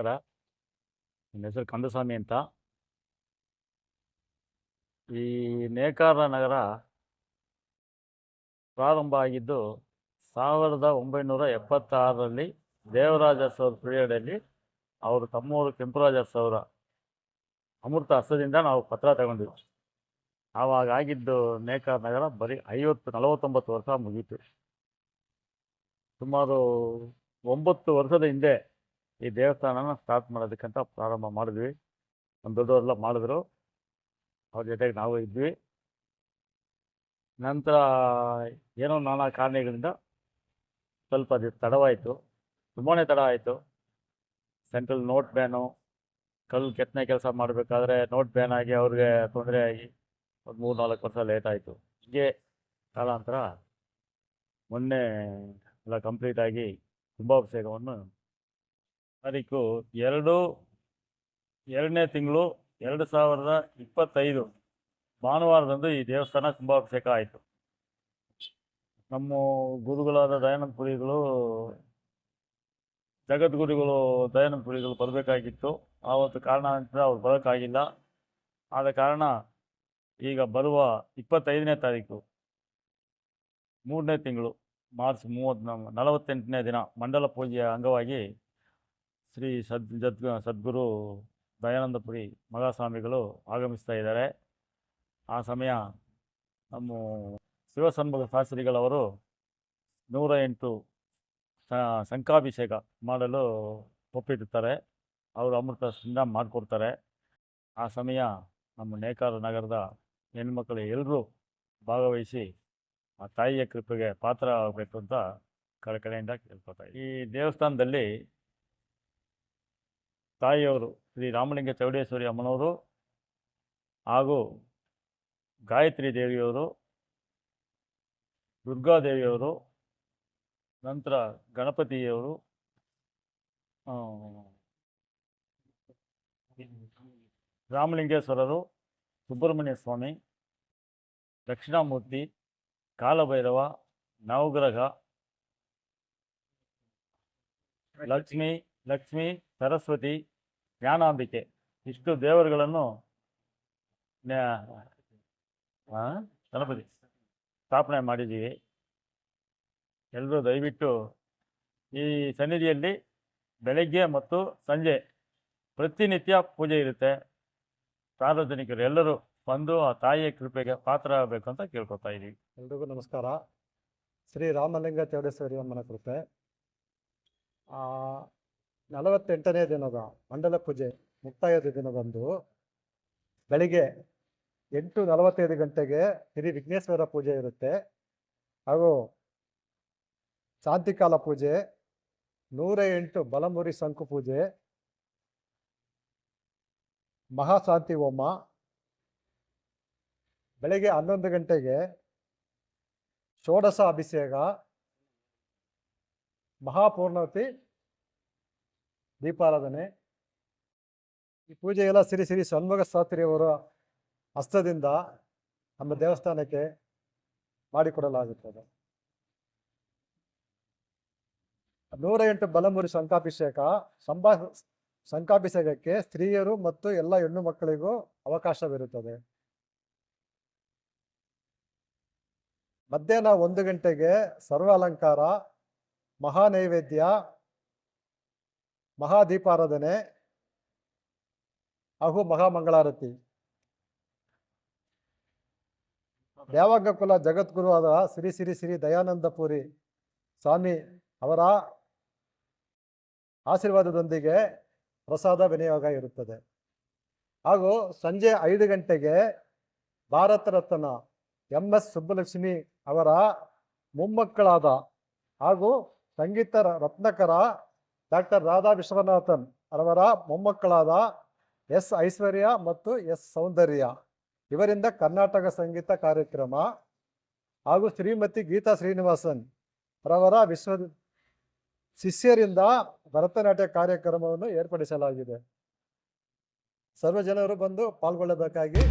ನಮಸ್ಕಾರ. ನನ್ನ ಹೆಸರು ಕಂದಸ್ವಾಮಿ ಅಂತ. ಈ ನೇಕಾರ ನಗರ ಪ್ರಾರಂಭ ಆಗಿದ್ದು 1976ರಲ್ಲಿ ದೇವರಾಜ ಅವ್ರ ಪೀರಿಯಡಲ್ಲಿ ಅವರು ತಮ್ಮೂರು ಕೆಂಪರಾಜ ಅವರ ಅಮೃತ ಹಸ್ತದಿಂದ ನಾವು ಪತ್ರ ತಗೊಂಡಿದ್ವಿ. ಆವಾಗ ಆಗಿದ್ದು ನೇಕಾರ ನಗರ ಬರೀ 49 ವರ್ಷ ಮುಗೀತು. ಸುಮಾರು 9 ವರ್ಷದ ಹಿಂದೆ ಈ ದೇವಸ್ಥಾನನ ಸ್ಟಾರ್ಟ್ ಮಾಡೋದಕ್ಕಂತ ಪ್ರಾರಂಭ ಮಾಡಿದ್ವಿ. ನಮ್ಮ ದೊಡ್ಡವರೆಲ್ಲ ಮಾಡಿದ್ರು, ಅವ್ರ ಜೊತೆಗೆ ನಾವು ಇದ್ವಿ. ನಂತರ ಏನೋ ನಾನಾ ಕಾರಣಗಳಿಂದ ಸ್ವಲ್ಪ ಅದು ತಡವಾಯಿತು, ತುಂಬಾ ತಡ ಆಯಿತು. ಸೆಂಟ್ರಲ್ ನೋಟ್ ಬ್ಯಾನು, ಕಲ್ಲು ಕೆತ್ತನೆ ಕೆಲಸ ಮಾಡಬೇಕಾದ್ರೆ ನೋಟ್ ಬ್ಯಾನ್ ಆಗಿ ಅವ್ರಿಗೆ ತೊಂದರೆ ಆಗಿ ಒಂದು 3-4 ವರ್ಷ ಲೇಟ್ ಆಯಿತು. ಹೀಗೆ ಕಾಲಾಂತರ ಮೊನ್ನೆ ಎಲ್ಲ ಕಂಪ್ಲೀಟ್ ಆಗಿ ಕುಂಭಾಭಿಷೇಕವನ್ನು ತಾರೀಕು 2ನೇ ತಿಂಗಳು 2025 ಭಾನುವಾರದಂದು ಈ ದೇವಸ್ಥಾನ ಕುಂಭಾಭಿಷೇಕ ಆಯಿತು. ನಮ್ಮ ಗುರುಗಳಾದ ದಯಾನಂದ ಪುರಿಗಳು, ಜಗದ್ಗುರುಗಳು ದಯಾನಂದ ಪುರಿಗಳು ಬರಬೇಕಾಗಿತ್ತು. ಆವತ್ತು ಕಾರಣಾಂತರ ಅವ್ರು ಬರೋಕ್ಕಾಗಿಲ್ಲ. ಆದ ಕಾರಣ ಈಗ ಬರುವ 25ನೇ ತಾರೀಕು 3ನೇ ತಿಂಗಳು ಮಾರ್ಚ್ 48ನೇ ದಿನ ಮಂಡಲ ಪೂಜೆಯ ಅಂಗವಾಗಿ ಶ್ರೀ ಸದ್ಗುರು ದಯಾನಂದಪುರಿ ಮಹಾಸ್ವಾಮಿಗಳು ಆಗಮಿಸ್ತಾ ಇದ್ದಾರೆ. ಆ ಸಮಯ ನಮ್ಮ ಶಿವಸನ್ಮುಖ ಶಾಸ್ತ್ರಿಗಳವರು 108 ಶಂಖಾಭಿಷೇಕ ಮಾಡಲು ಒಪ್ಪಿರ್ತಾರೆ. ಅವರು ಅಮೃತದಿಂದ ಮಾಡಿಕೊಡ್ತಾರೆ. ಆ ಸಮಯ ನಮ್ಮ ನೇಕಾರ ನಗರದ ಹೆಣ್ಮಕ್ಳು ಎಲ್ಲರೂ ಭಾಗವಹಿಸಿ ಆ ತಾಯಿಯ ಕೃಪೆಗೆ ಪಾತ್ರ ಆಗಬೇಕು ಅಂತ ಕಳಕಳಿಯಿಂದ ಕೇಳ್ಕೊತಾರೆ. ಈ ದೇವಸ್ಥಾನದಲ್ಲಿ ತಾಯಿಯವರು ಶ್ರೀ ರಾಮಲಿಂಗ ಚೌಡೇಶ್ವರಿ ಅಮ್ಮನವರು ಹಾಗೂ ಗಾಯತ್ರಿ ದೇವಿಯವರು, ದುರ್ಗಾದೇವಿಯವರು, ನಂತರ ಗಣಪತಿಯವರು, ರಾಮಲಿಂಗೇಶ್ವರರು, ಸುಬ್ರಹ್ಮಣ್ಯ ಸ್ವಾಮಿ, ದಕ್ಷಿಣಾಮೂರ್ತಿ, ಕಾಲಭೈರವ, ನವಗ್ರಹ, ಲಕ್ಷ್ಮಿ, ಸರಸ್ವತಿ, ಜ್ಞಾನಾಂಬಿಕೆ ಇಷ್ಟು ದೇವರುಗಳನ್ನು ಗಣಪತಿ ಸ್ಥಾಪನೆ ಮಾಡಿದ್ದೀವಿ. ಎಲ್ಲರೂ ದಯವಿಟ್ಟು ಈ ಸನ್ನಿಧಿಯಲ್ಲಿ ಬೆಳಗ್ಗೆ ಮತ್ತು ಸಂಜೆ ಪ್ರತಿನಿತ್ಯ ಪೂಜೆ ಇರುತ್ತೆ. ಸಾರ್ವಜನಿಕರು ಎಲ್ಲರೂ ಬಂದು ಆ ತಾಯಿಯ ಕೃಪೆಗೆ ಪಾತ್ರ ಆಗಬೇಕು ಅಂತ ಕೇಳ್ಕೊತಾ ಇದ್ದೀವಿ. ಎಲ್ರಿಗೂ ನಮಸ್ಕಾರ. ಶ್ರೀ ರಾಮಲಿಂಗ ಚೌಡೇಶ್ವರಿ ಅಮ್ಮನ ಕೃಪೆ 48ನೇ ದಿನದ ಮಂಡಲ ಪೂಜೆ ಮುಕ್ತಾಯದ ದಿನದಂದು ಬೆಳಿಗ್ಗೆ 8:45 ಗಂಟೆಗೆ ಶ್ರೀ ವಿಘ್ನೇಶ್ವರ ಪೂಜೆ ಇರುತ್ತೆ. ಹಾಗೂ ಶಾಂತಿಕಾಲ ಪೂಜೆ, 108 ಬಲಮುರಿ ಶಂಕು ಪೂಜೆ, ಮಹಾಶಾಂತಿ ಹೋಮ, ಬೆಳಗ್ಗೆ 11 ಗಂಟೆಗೆ ಷೋಡಶ ಅಭಿಷೇಕ, ಮಹಾಪೂರ್ಣವತಿ ದೀಪಾರಾಧನೆ. ಈ ಪೂಜೆಯೆಲ್ಲ ಶ್ರೀ ಶ್ರೀ ಷಣ್ಮುಖ ಶಾಸ್ತ್ರಿಯವರ ಹಸ್ತದಿಂದ ನಮ್ಮ ದೇವಸ್ಥಾನಕ್ಕೆ ಮಾಡಿಕೊಡಲಾಗುತ್ತದೆ. 108 ಬಲಮುರಿ ಶಂಖಾಭಿಷೇಕಕ್ಕೆ ಸ್ತ್ರೀಯರು ಮತ್ತು ಎಲ್ಲ ಹೆಣ್ಣು ಮಕ್ಕಳಿಗೂ ಅವಕಾಶವಿರುತ್ತದೆ. ಮಧ್ಯಾಹ್ನ 1 ಗಂಟೆಗೆ ಸರ್ವ ಅಲಂಕಾರ, ಮಹಾನೈವೇದ್ಯ, ಮಹಾದೀಪಾರಾಧನೆ ಹಾಗೂ ಮಹಾಮಂಗಳಾರತಿ. ದೇವಾಂಗ ಕುಲ ಜಗದ್ಗುರು ಆದ ಶ್ರೀ ಶ್ರೀ ಶ್ರೀ ದಯಾನಂದಪುರಿ ಸ್ವಾಮಿ ಅವರ ಆಶೀರ್ವಾದದೊಂದಿಗೆ ಪ್ರಸಾದ ವಿನಿಯೋಗ ಇರುತ್ತದೆ. ಹಾಗೂ ಸಂಜೆ 5 ಗಂಟೆಗೆ ಭಾರತ ರತ್ನ MS ಸುಬ್ಬಲಕ್ಷ್ಮಿ ಅವರ ಮೊಮ್ಮಕ್ಕಳಾದ ಹಾಗೂ ಸಂಗೀತ ರತ್ನಕರ ಡಾಕ್ಟರ್ ರಾಧಾ ವಿಶ್ವನಾಥನ್ ಅವರ ಮೊಮ್ಮಕ್ಕಳಾದ S ಐಶ್ವರ್ಯ ಮತ್ತು S ಸೌಂದರ್ಯ ಇವರಿಂದ ಕರ್ನಾಟಕ ಸಂಗೀತ ಕಾರ್ಯಕ್ರಮ ಹಾಗೂ ಶ್ರೀಮತಿ ಗೀತಾ ಶ್ರೀನಿವಾಸನ್ ರವರ ಶಿಷ್ಯರಿಂದ ಭರತನಾಟ್ಯ ಕಾರ್ಯಕ್ರಮವನ್ನು ಏರ್ಪಡಿಸಲಾಗಿದೆ. ಸರ್ವ ಜನರು ಬಂದು ಪಾಲ್ಗೊಳ್ಳಬೇಕಾಗಿ